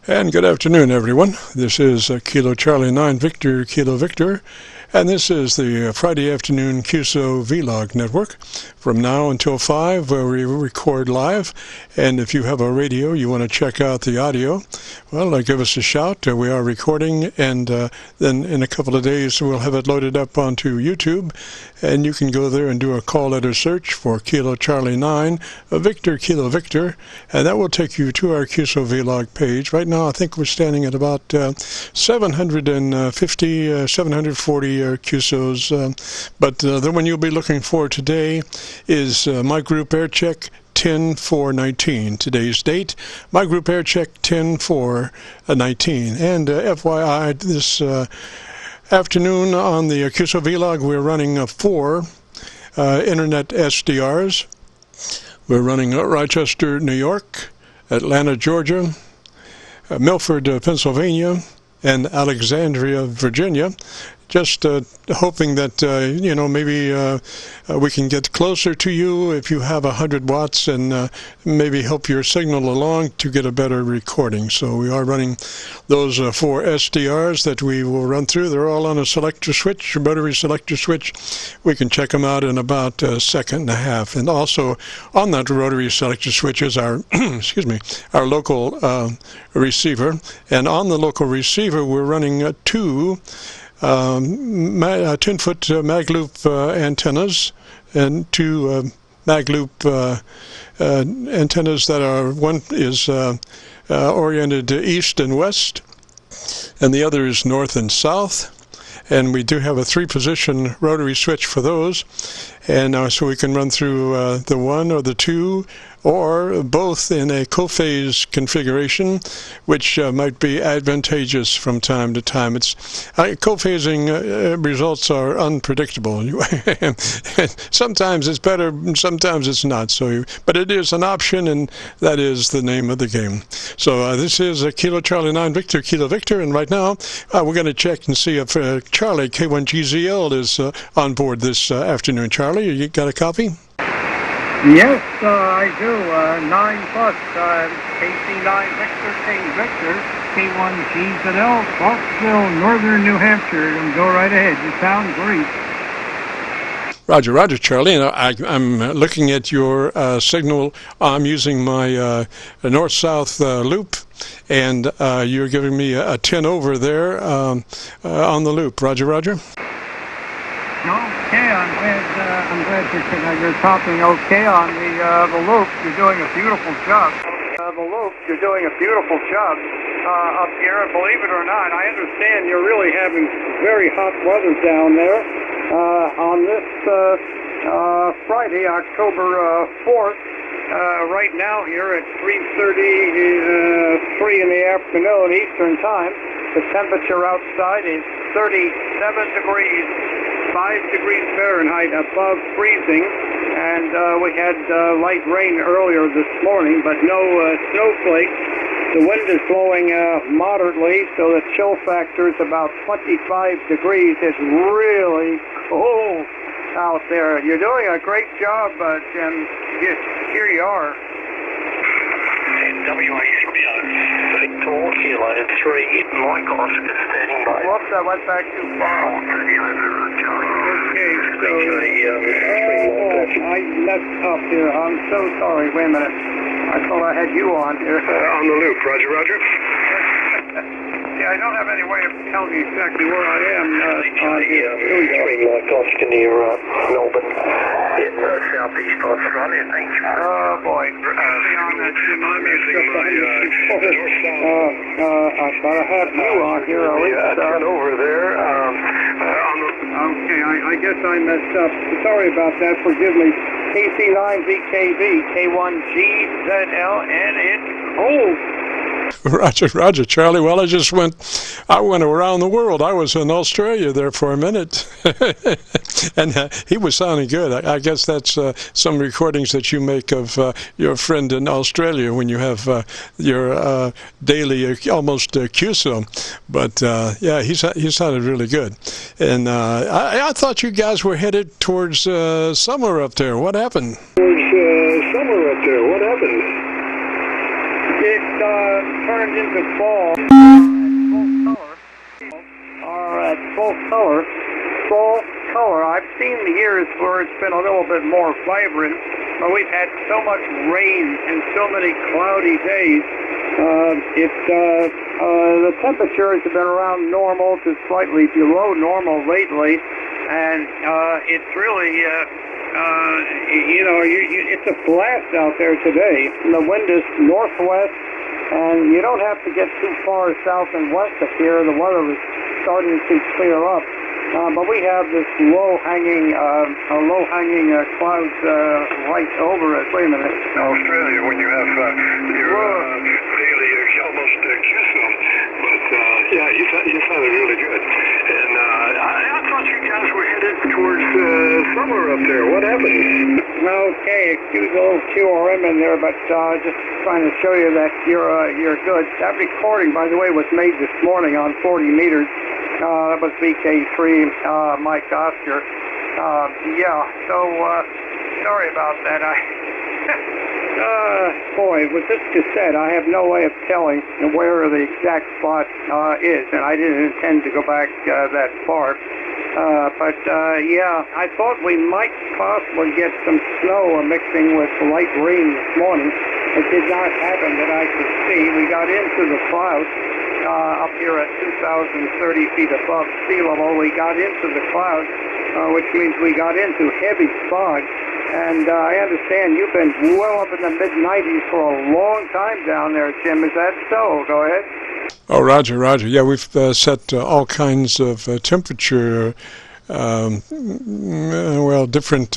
And good afternoon, everyone. This is Kilo Charlie 9 Victor Kilo Victor, and this is the Friday afternoon Qso-Vlog network from now until 5, where we record live. And if you have a radio, you want to check out the audio, well, give us a shout. We are recording, and then in a couple of days we'll have it loaded up onto YouTube, and you can go there and do a call letter search for Kilo Charlie 9 Victor Kilo Victor, and that will take you to our Qso-Vlog page. Right now I think we're standing at about 750, 740 QSOs, but the one you'll be looking for today is my group air check 10/4/19. Today's date, my group air check 10/4/19. And FYI, this afternoon on the Qso-Vlog, we're running 4 internet SDRs. We're running Rochester, New York, Atlanta, Georgia, Milford, Pennsylvania, and Alexandria, Virginia. Just hoping that, maybe we can get closer to you if you have 100 watts and maybe help your signal along to get a better recording. So we are running those 4 SDRs that we will run through. They're all on a selector switch, a rotary selector switch. We can check them out in about a second and a half. And also on that rotary selector switch is our, our local receiver. And on the local receiver, we're running 2 10-foot mag loop antennas and 2 mag loop antennas that are, one is oriented east and west, and the other is north and south. And we do have a 3-position rotary switch for those, and so we can run through the 1 or the 2 or both in a co-phase configuration, which might be advantageous from time to time. It's co-phasing results are unpredictable. Sometimes it's better, sometimes it's not. So, but it is an option, and that is the name of the game. So this is Kilo Charlie 9 Victor Kilo Victor, and right now we're going to check and see if Charlie-K1GZL is on board this afternoon. Charlie, you got a copy? Yes, I do. 9 plus, KC9VKV, K1GZL, Clarksville, Northern New Hampshire. And go right ahead. You sound great. Roger, Roger, Charlie. And I'm looking at your signal. I'm using my north-south loop, and you're giving me a 10 over there on the loop. Roger, Roger. Okay, I'm glad you're talking okay on the loop. You're doing a beautiful job. Up here, and believe it or not, I understand you're really having very hot weather down there. On this Friday, October 4th, right now here at 3:33 in the afternoon Eastern Time, the temperature outside is 37 degrees. 5 degrees Fahrenheit above freezing, and we had light rain earlier this morning, but no snowflakes. The wind is blowing moderately, so the chill factor is about 25 degrees. It's really cold out there. You're doing a great job, Jim. Here you are. Victor Kilo 3, Mike Oscar standing by. Whoops, I went back too far. Okay, so, I messed up here. I'm so sorry. Wait a minute. I thought I had you on here. On the loop. Roger, Roger. Yeah, I don't have any way of telling you exactly where I am on here. Mike Oscar near Melbourne. In southeast Australia, thank you. Oh, boy. I thought I had you on here. Over there. Okay, I guess I messed up. Sorry about that. Forgive me. KC9VKV, K1GZL, and it's cold. Roger, Roger, Charlie. Well, I went around the world. I was in Australia there for a minute, and he was sounding good. I guess that's some recordings that you make of your friend in Australia when you have your daily almost QSO. But yeah, he sounded really good. And I thought you guys were headed towards summer up there. What happened? Summer up there. What happened? it turned into fall at full color. Fall color. I've seen the years where it's been a little bit more vibrant, but we've had so much rain and so many cloudy days. The temperatures have been around normal to slightly below normal lately, and it's really, it's a blast out there today. The wind is northwest, and you don't have to get too far south and west up here. The weather is starting to clear up. But we have this low-hanging clouds right over us. Wait a minute. In Australia, when you have your daily almost Qso, but you sounded really good. And I thought you guys were headed towards summer up there. What happened? Okay, excuse a little QRM in there, but just trying to show you that you're good. That recording, by the way, was made this morning on 40 meters. That was VK3 Mike Oscar. Sorry about that. Boy, with this cassette, I have no way of telling where the exact spot is, and I didn't intend to go back that far. I thought we might possibly get some snow mixing with light rain this morning. It did not happen that I could see. We got into the clouds. Up here at 2,030 feet above sea level, we got into the clouds, which means we got into heavy fog. And I understand you've been well up in the mid-90s for a long time down there, Jim. Is that so? Go ahead. Oh, Roger. Yeah, we've set all kinds of temperature, different,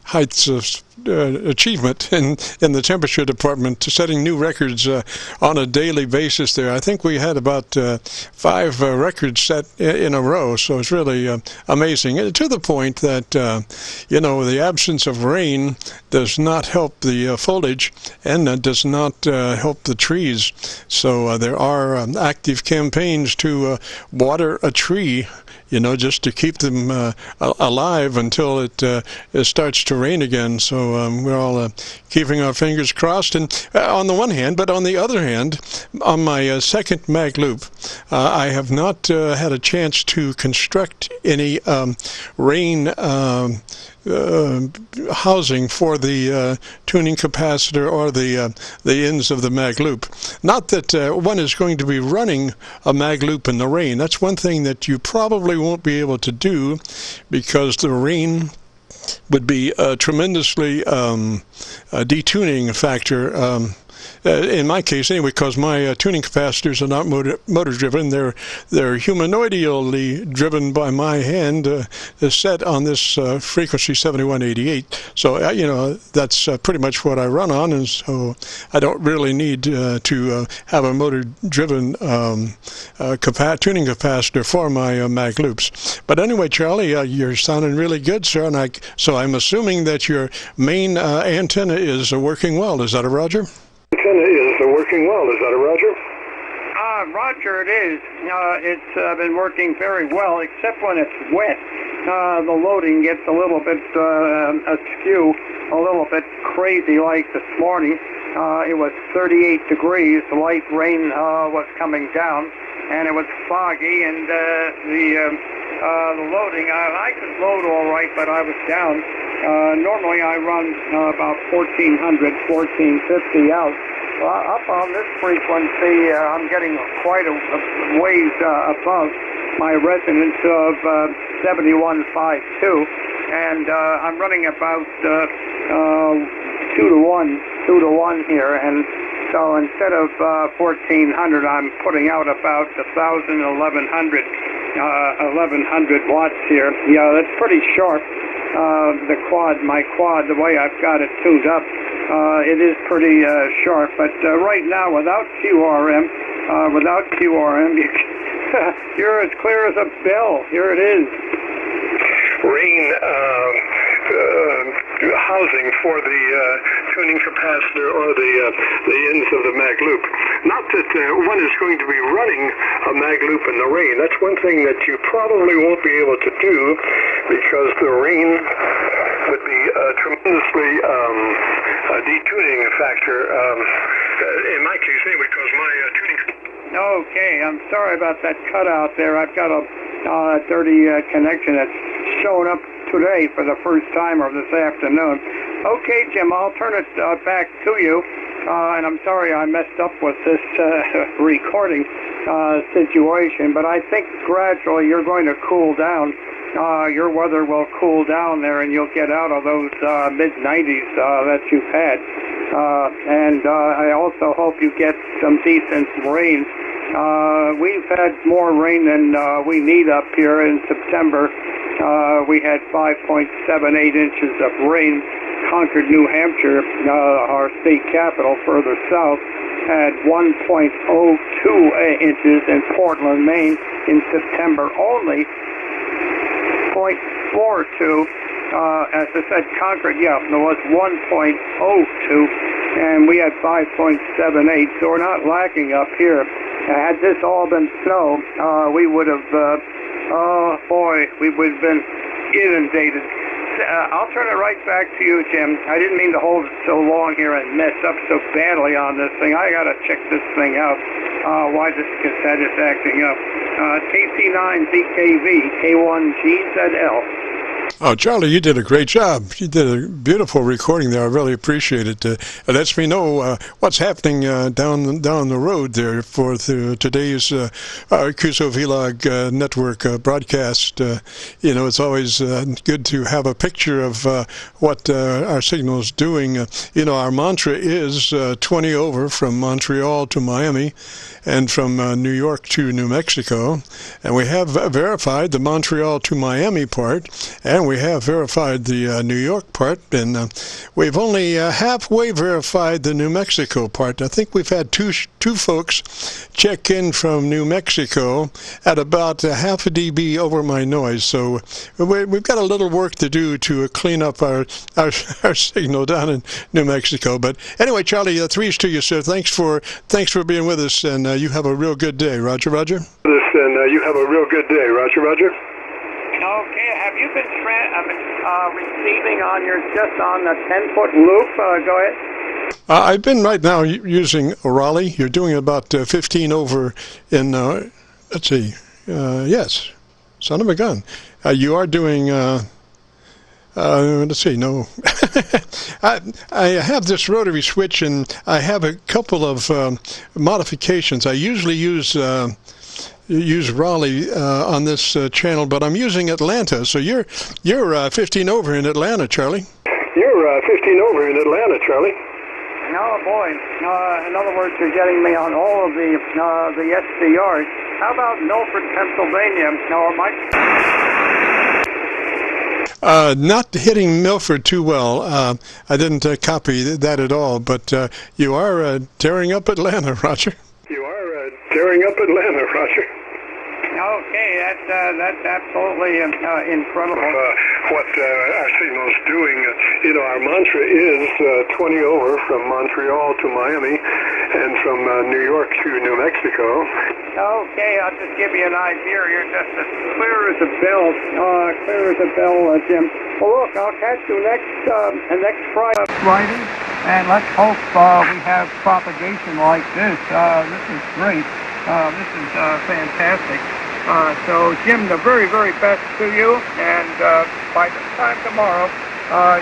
heights of achievement in the temperature department, setting new records on a daily basis there. I think we had about 5 records set in a row, so it's really amazing. To the point that, the absence of rain does not help the foliage and does not help the trees. So there are active campaigns to water a tree, just to keep them alive until it starts to rain again. So we're all keeping our fingers crossed. And on the one hand, but on the other hand, on my second mag loop, I have not had a chance to construct any rain housing for the tuning capacitor or the ends of the mag loop. Not that one is going to be running a mag loop in the rain. That's one thing that you probably won't be able to do, because the rain would be a tremendously detuning factor. In my case, anyway, because my tuning capacitors are not motor-driven. They're humanoidally driven by my hand, set on this frequency 7188. So, that's pretty much what I run on, and so I don't really need to have a motor-driven tuning capacitor for my mag loops. But anyway, Charlie, you're sounding really good, sir, and so I'm assuming that your main antenna is working well. Is that a Roger? Antenna is working well. Is that a Roger? Roger, it is. It's been working very well, except when it's wet. The loading gets a little bit askew, a little bit crazy like this morning. It was 38 degrees. Light rain was coming down, and it was foggy, and the loading, I could load all right, but I was down. Normally I run about 1400, 1450 out. Up on this frequency, I'm getting quite a ways above my resonance of 7152, and I'm running about 2 to 1 here, and so instead of 1400, I'm putting out about 1,000, 1100 watts here. Yeah, that's pretty sharp. My quad, the way I've got it tuned up, it is pretty sharp. But right now, without QRM, you're as clear as a bell. Here it is. Rain housing for the tuning capacitor or the ends of the mag loop. Not that one is going to be running a mag loop in the rain. That's one thing that you probably won't be able to do, because the rain would be tremendously detuning factor. In my case, anyway, because my tuning. Okay, I'm sorry about that cutout there. I've got a dirty connection that's showing up today for the first time or this afternoon. Okay, Jim, I'll turn it back to you. And I'm sorry I messed up with this recording situation, but I think gradually you're going to cool down. Your weather will cool down there, and you'll get out of those mid-90s that you've had. And I also hope you get some decent rain. We've had more rain than we need up here in September. We had 5.78 inches of rain. Concord, New Hampshire, our state capital further south, had 1.02 inches, in Portland, Maine, in September only. 0.42. As I said, Concord, yeah, there was 1.02, and we had 5.78, so we're not lacking up here. Had this all been snow, we would have, oh boy, we would have been inundated. I'll turn it right back to you, Jim. I didn't mean to hold it so long here and mess up so badly on this thing. I got to check this thing out, why this cassette is acting up. KC9VKV, K1GZL. Oh, Charlie, you did a great job. You did a beautiful recording there. I really appreciate it. It lets me know what's happening down the road there for today's Qso-Vlog network broadcast. It's always good to have a picture of what our signal's doing. Our mantra is 20 over from Montreal to Miami and from New York to New Mexico. And we have verified the Montreal to Miami part, and we have verified the New York part, and we've only halfway verified the New Mexico part. I think we've had two folks check in from New Mexico at about half a dB over my noise, so we've got a little work to do to clean up our signal down in New Mexico. But anyway, Charlie, threes to you, sir. Thanks for being with us, and you have a real good day. Roger, Roger. And you have a real good day. Roger, Roger. Okay, have you been receiving just on the 10-foot loop? Go ahead. I've been right now using Raleigh. You're doing about 15 over in, let's see, yes, son of a gun. You are doing, let's see, no. I have this rotary switch, and I have a couple of modifications. I usually use Raleigh on this channel, but I'm using Atlanta. So you're 15 over in Atlanta, Charlie. You're 15 over in Atlanta, Charlie. Oh boy! In other words, you're getting me on all of the SDRs. How about Milford, Pennsylvania? Not hitting Milford too well. I didn't copy that at all, but you are tearing up Atlanta, Roger. You are tearing up Atlanta, Roger. Okay, that's absolutely incredible. What our signal's doing, our mantra is 20 over from Montreal to Miami and from New York to New Mexico. Okay, I'll just give you an idea. You're just as clear as a bell. Jim. Well, look, I'll catch you next Friday. And let's hope we have propagation like this. This is great. This is fantastic. So, Jim, the very, very best to you. And by this time tomorrow,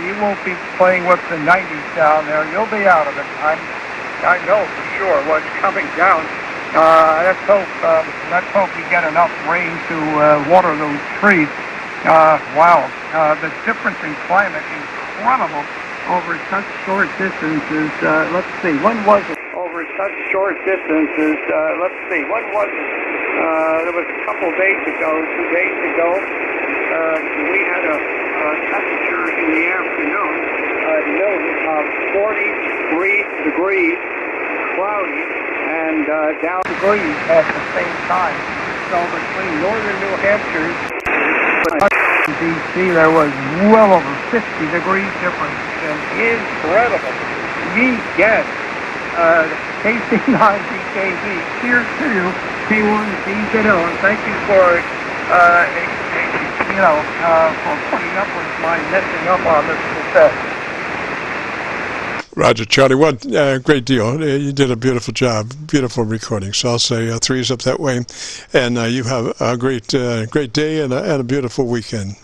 you won't be playing with the 90s down there. You'll be out of it. I know for sure what's coming down. Let's hope we get enough rain to water those trees. Wow, the difference in climate is incredible over such short distances. Let's see, when was it? Over such short distances, let's see, when was it? There was a couple days ago, 2 days ago, we had a temperature in the afternoon, of 43 degrees, cloudy, and down degrees at the same time. So between northern New Hampshire and D.C., there was well over 50 degrees difference. And incredible. Yes. KC9VKV. Cheers to you, K1GZL. And thank you for for putting up with my messing up on this cassette. Roger, Charlie. What great deal. You did a beautiful job, beautiful recording. So I'll say threes up that way, and you have a great day and a beautiful weekend.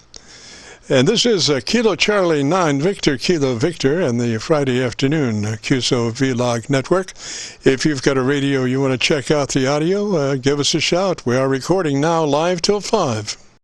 And this is Kilo Charlie 9 Victor Kilo Victor and the Friday afternoon Qso-Vlog network. If you've got a radio you want to check out the audio, give us a shout. We are recording now live till 5.